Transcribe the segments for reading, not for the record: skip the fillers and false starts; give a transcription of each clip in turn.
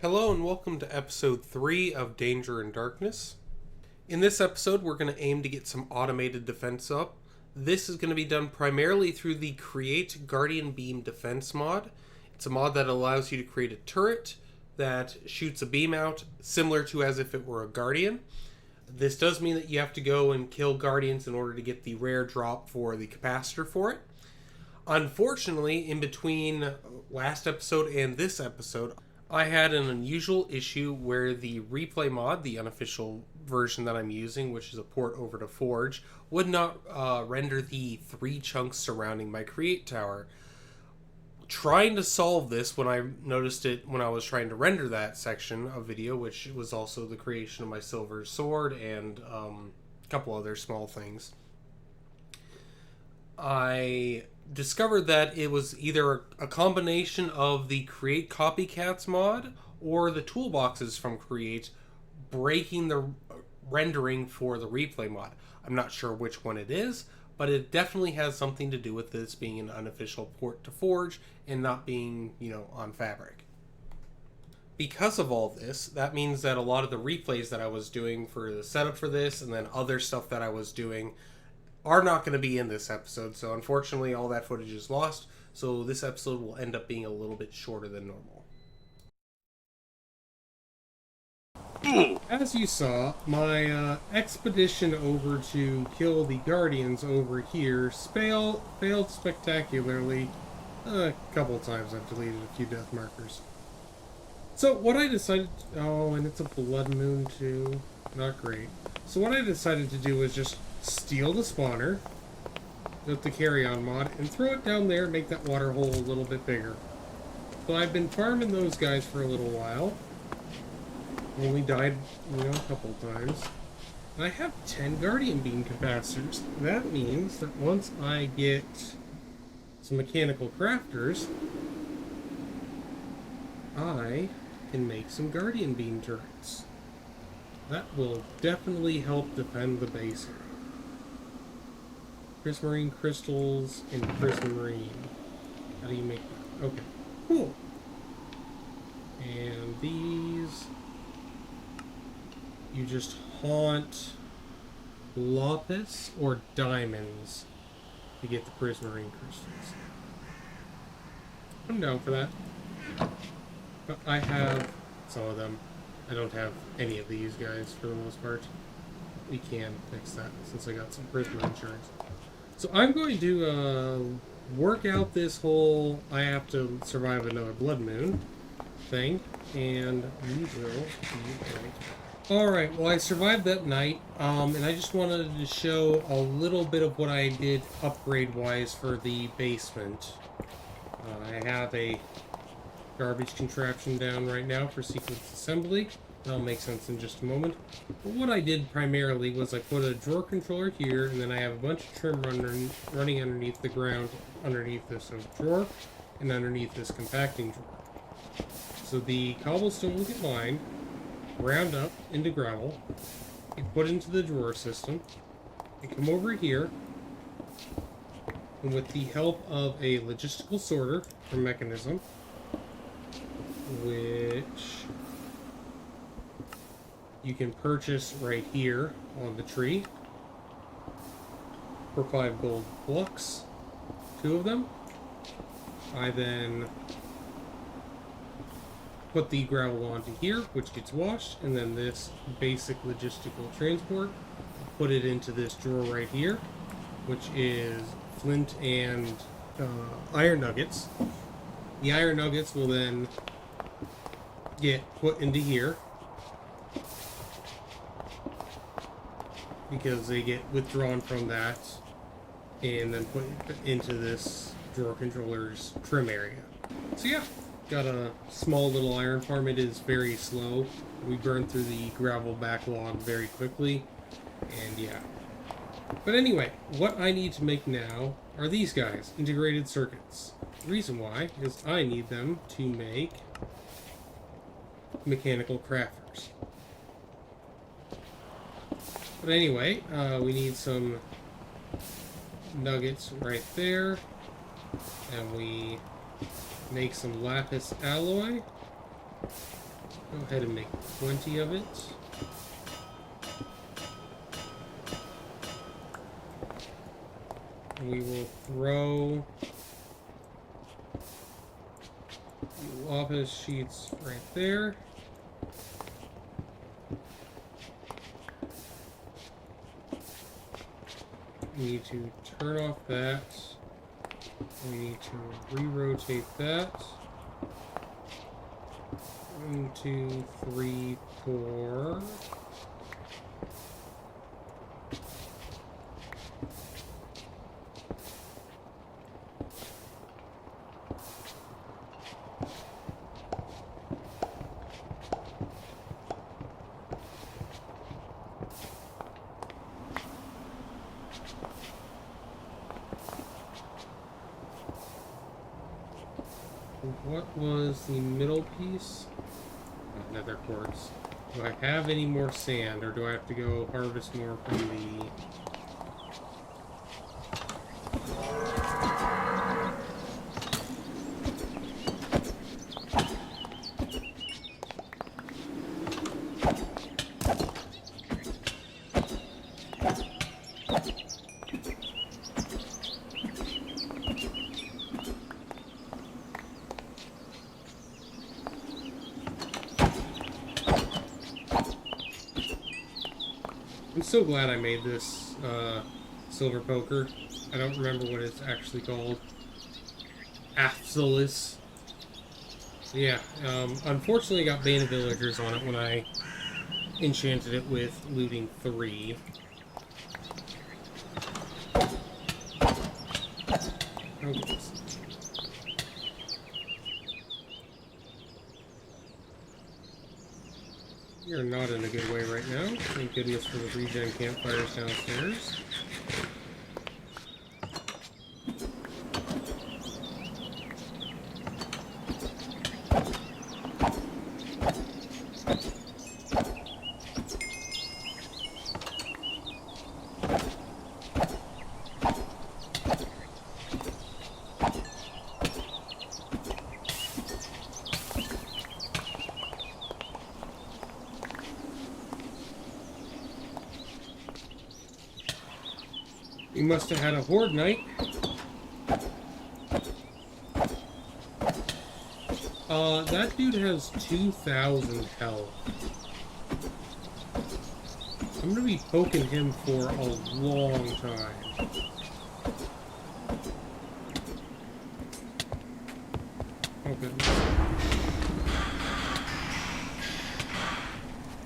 Hello and welcome to episode 3 of Danger and Darkness. In this episode, we're going to aim to get some automated defense up. This is going to be done primarily through the Create Guardian Beam Defense mod. It's a mod that allows you to create a turret that shoots a beam out, similar to as if it were a Guardian. This does mean that you have to go and kill Guardians in order to get the rare drop for the capacitor for it. Unfortunately, in between last episode and this episode, I had an unusual issue where the replay mod, the unofficial version that I'm using, which is a port over to Forge, would not render the 3 chunks surrounding my create tower. Trying to solve this when I noticed it when I was trying to render that section of video, which was also the creation of my silver sword and a couple other small things, I discovered that it was either a combination of the Create Copycats mod or the toolboxes from Create breaking the rendering for the replay mod. I'm not sure which one it is, but it definitely has something to do with this being an unofficial port to Forge and not being, on Fabric. Because of all this, that means that a lot of the replays that I was doing for the setup for this and then other stuff that I was doing are not going to be in this episode. So unfortunately, all that footage is lost. So this episode will end up being a little bit shorter than normal. As you saw, my expedition over to kill the Guardians over here failed spectacularly. A couple times I've deleted a few death markers. So what I decided... Oh, and it's a blood moon too. Not great. So what I decided to do was just steal the spawner with the carry-on mod and throw it down there and make that water hole a little bit bigger. So I've been farming those guys for a little while. Only died, a couple times. And I have 10 Guardian Beam capacitors. That means that once I get some mechanical crafters, I can make some Guardian Beam turrets. That will definitely help defend the base here. Prismarine crystals and prismarine. How do you make that? Okay, cool. And these, you just haunt lapis or diamonds to get the prismarine crystals. I'm down for that. But I have some of them. I don't have any of these guys for the most part. We can fix that since I got some prismarine shards. So I'm going to work out this whole I have to survive another blood moon thing, and we will be right. Alright, well I survived that night, and I just wanted to show a little bit of what I did upgrade-wise for the basement. I have a garbage contraption down right now for sequence assembly. That'll make sense in just a moment. But what I did primarily was I put a drawer controller here, and then I have a bunch of trim running underneath the ground, underneath this drawer, and underneath this compacting drawer. So the cobblestone will get lined, ground up into gravel, get put into the drawer system, and come over here, and with the help of a logistical sorter or mechanism, which you can purchase right here on the tree for 5 gold blocks, 2 of them. I then put the gravel onto here, which gets washed, and then this basic logistical transport, put it into this drawer right here, which is flint and iron nuggets. The iron nuggets will then get put into here because they get withdrawn from that and then put into this drawer controller's trim area. So yeah, got a small little iron farm. It is very slow. We burn through the gravel backlog very quickly, and yeah. But anyway, what I need to make now are these guys, integrated circuits. The reason why is I need them to make mechanical crafters. But anyway, we need some nuggets right there, and we make some lapis alloy, Go ahead and make 20 of it. And we will throw the office sheets right there. We need to turn off that. We need to re-rotate that. 1, 2, 3, 4. What was the middle piece? Oh, nether quartz. Do I have any more sand, or do I have to go harvest more from the... I'm so glad I made this silver poker. I don't remember what it's actually called. Aphsilis. Yeah, unfortunately I got Bane of Villagers on it when I enchanted it with looting 3. Oh, goodness. You're not in a good way right now. Thank goodness for the regen campfires downstairs. You must have had a horde night. That dude has 2,000 health. I'm gonna be poking him for a long time. Oh goodness.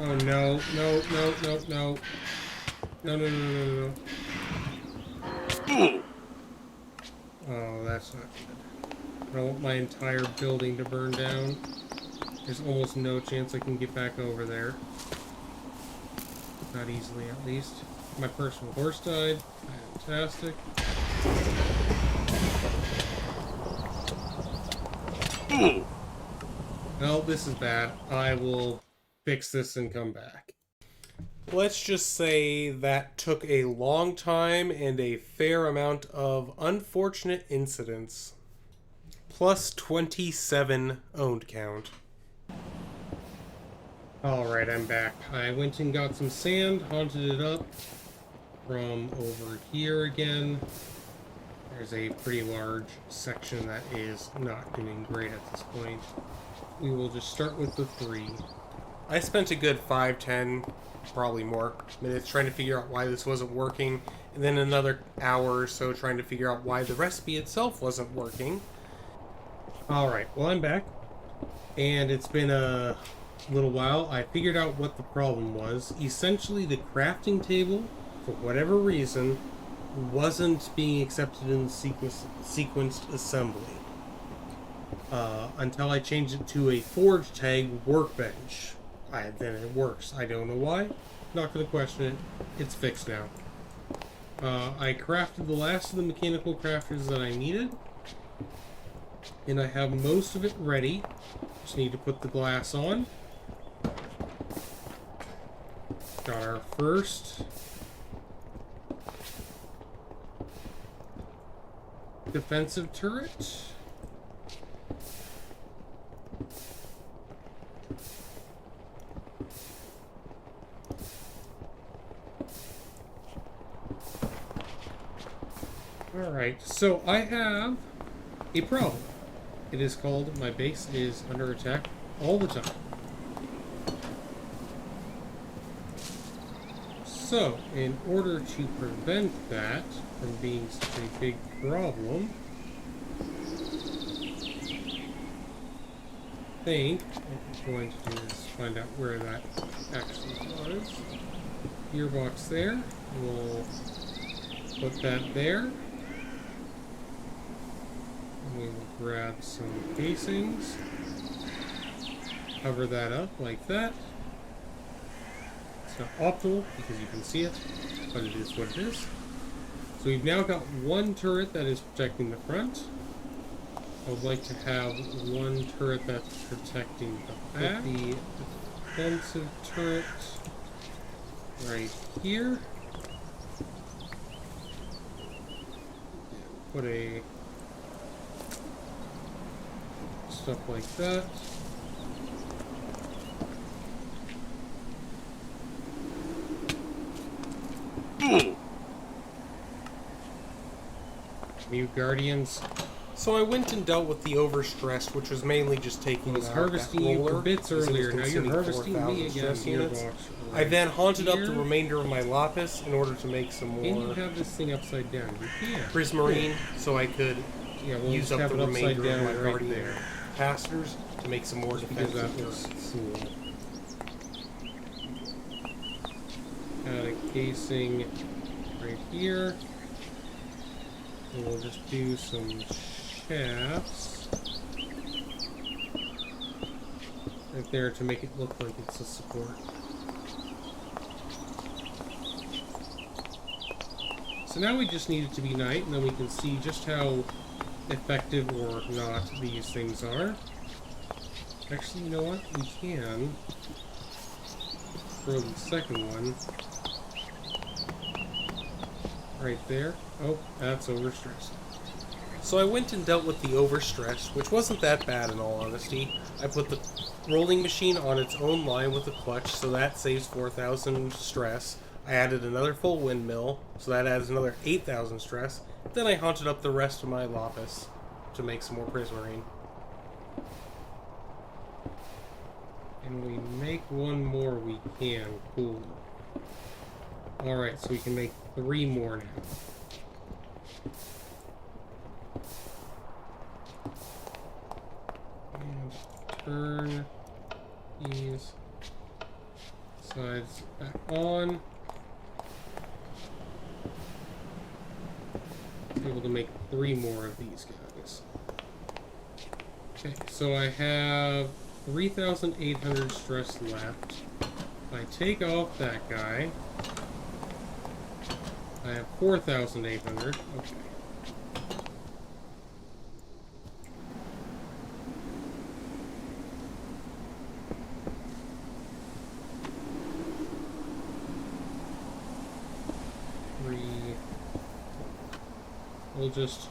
Oh no, no, no, no, no. No, no, no, no, no, no. Oh, that's not good. I don't want my entire building to burn down. There's almost no chance I can get back over there. Not easily, at least. My personal horse died. Fantastic. Well, this is bad. I will fix this and come back. Let's just say that took a long time and a fair amount of unfortunate incidents. Plus 27 owned count. Alright, I'm back. I went and got some sand, haunted it up from over here again. There's a pretty large section that is not doing great at this point. We will just start with the 3. I spent a good 5-10, probably more, minutes trying to figure out why this wasn't working, and then another hour or so trying to figure out why the recipe itself wasn't working. Alright, well I'm back, and it's been a little while. I figured out what the problem was. Essentially, the crafting table, for whatever reason, wasn't being accepted in the sequenced assembly. Until I changed it to a forge tag workbench. Then it works. I don't know why. Not going to question it. It's fixed now. I crafted the last of the mechanical crafters that I needed. And I have most of it ready. Just need to put the glass on. Got our first defensive turret. Alright, so I have a problem. It is called my base is under attack all the time. So, in order to prevent that from being such a big problem, I think what I'm going to do is find out where that actually was. Gearbox there. We'll put that there. We will grab some casings, cover that up like that. It's not optimal because you can see it, but it is what it is. So we've now got one turret that is protecting the front. I would like to have one turret that's protecting the back. Put the defensive turret right here. Put a stuff like that. New Guardians. So I went and dealt with the overstressed, which was mainly just taking I was harvesting you for bits earlier. Now you're harvesting me again. I then haunted up the remainder of my lapis in order to make some more. Can you have this thing upside down? You can. Prismarine, so I could use up the remainder of my right guardian there. capacitors to make some more defensive That was turrets. cool. Add a casing right here. And we'll just do some shafts right there to make it look like it's a support. So now we just need it to be night, and then we can see just how effective or not these things are. Actually, you know what? We can throw the second one right there. Oh, that's overstressed. So I went and dealt with the overstress, which wasn't that bad in all honesty. I put the rolling machine on its own line with the clutch, so that saves 4,000 stress. I added another full windmill, so that adds another 8,000 stress. Then I haunted up the rest of my lapis to make some more prismarine. And we make one more, we can. Cool. Alright, so we can make 3 more now. And turn these sides back on. Able to make 3 more of these guys. Okay, so I have 3,800 stress left. If I take off that guy, I have 4,800. Okay. We'll just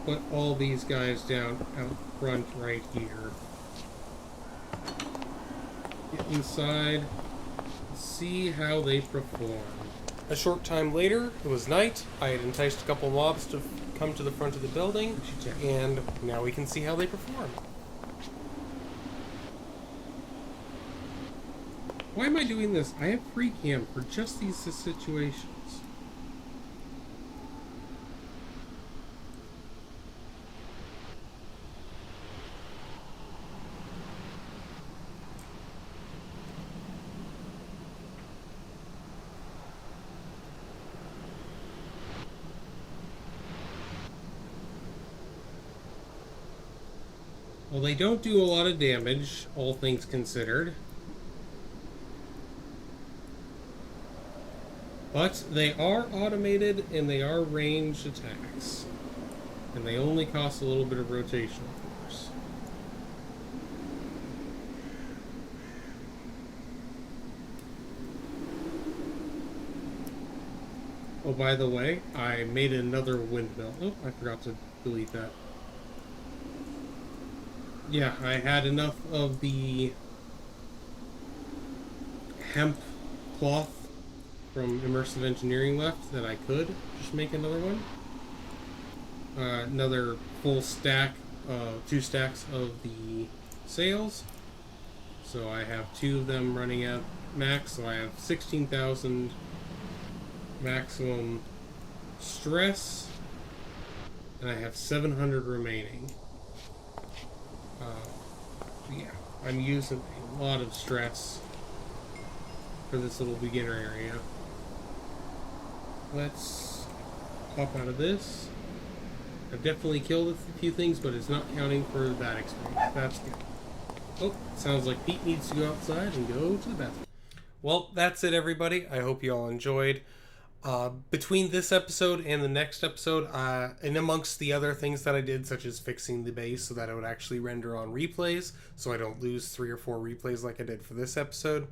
put all these guys down out front right here. Get inside, see how they perform. A short time later, it was night. I had enticed a couple mobs to come to the front of the building, and now we can see how they perform. Why am I doing this? I have free cam for just these situations. Well, they don't do a lot of damage, all things considered. But they are automated and they are ranged attacks. And they only cost a little bit of rotation, of course. Oh, by the way, I made another windmill. Oh, I forgot to delete that. Yeah, I had enough of the hemp cloth from immersive engineering left that I could just make another one. another full stack, 2 stacks of the sails. So I have 2 of them running at max. So I have 16,000 maximum stress, and I have 700 remaining. Yeah, I'm using a lot of stress for this little beginner area. Let's hop out of this. I've definitely killed a few things, but it's not counting for that experience. That's good. Oh, sounds like Pete needs to go outside and go to the bathroom. Well, that's it, everybody. I hope you all enjoyed. Between this episode and the next episode, and amongst the other things that I did, such as fixing the base so that it would actually render on replays, so I don't lose 3 or 4 replays like I did for this episode,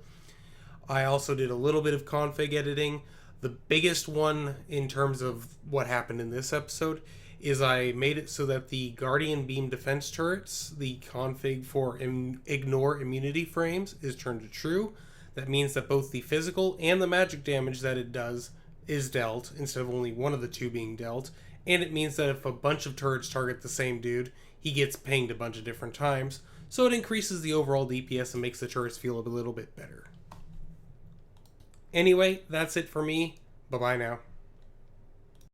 I also did a little bit of config editing. The biggest one in terms of what happened in this episode is I made it so that the Guardian Beam defense turrets, the config for ignore immunity frames, is turned to true. That means that both the physical and the magic damage that it does is dealt instead of only one of the 2 being dealt. And it means that if a bunch of turrets target the same dude, he gets pinged a bunch of different times. So it increases the overall DPS and makes the turrets feel a little bit better. Anyway, that's it for me. Bye-bye now.